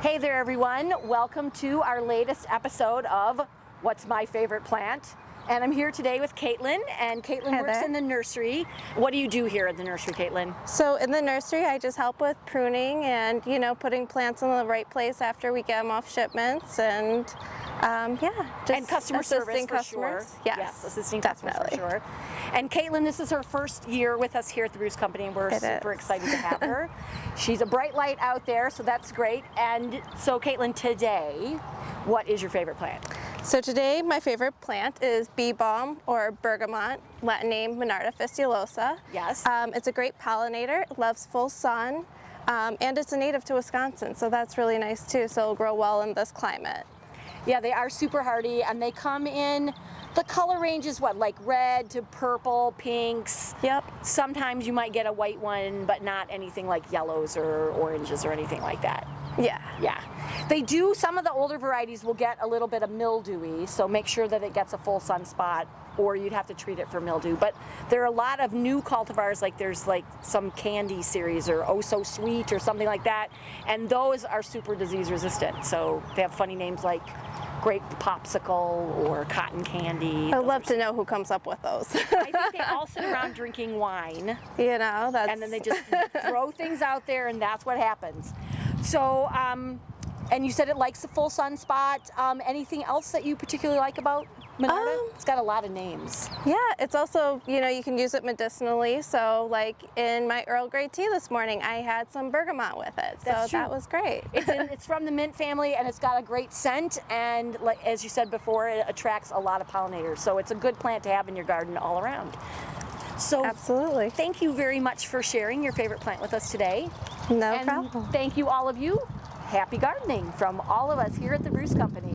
Hey there everyone, welcome to our latest episode of What's My Favorite Plant? And I'm here today with Katelyn, and Katelyn works in the nursery. What do you do here at the nursery, Katelyn? So in the nursery, I just help with pruning and, putting plants in the right place after we get them off shipments, and and customer service for customers. Sure. Yes, assisting definitely. customers for sure. And Katelyn, this is her first year with us here at the Bruce Company, and we're super excited to have her. She's a bright light out there, so that's great. And so Katelyn, today, what is your favorite plant? So today, my favorite plant is bee balm, or bergamot, Latin name Monarda fistulosa. Yes. It's a great pollinator, it loves full sun, and it's a native to Wisconsin, so that's really nice too, so it'll grow well in this climate. Yeah, they are super hardy, and they come in, the color range is what, like red to purple, pinks. Yep. Sometimes you might get a white one, but not anything like yellows or oranges or anything like that. Yeah. Yeah. They do, some of the older varieties will get a little bit of mildewy, so make sure that it gets a full sun spot, or you'd have to treat it for mildew. But there are a lot of new cultivars, like there's like some candy series or Oh So Sweet or something like that, and those are super disease resistant. So they have funny names like grape popsicle or cotton candy. I'd love to know who comes up with those. I think they all sit around drinking wine. That's... And then they just throw things out there, and that's what happens. So, and you said it likes a full sun spot. Anything else that you particularly like about Monarda? It's got a lot of names. Yeah, it's also, you can use it medicinally. So like in my Earl Grey tea this morning, I had some bergamot with it. That's so true. That was great. It's from the mint family, and it's got a great scent, and like, as you said before, it attracts a lot of pollinators. So it's a good plant to have in your garden all around. So absolutely. Thank you very much for sharing your favorite plant with us today. No problem. Thank you, all of you. Happy gardening from all of us here at the Bruce Company.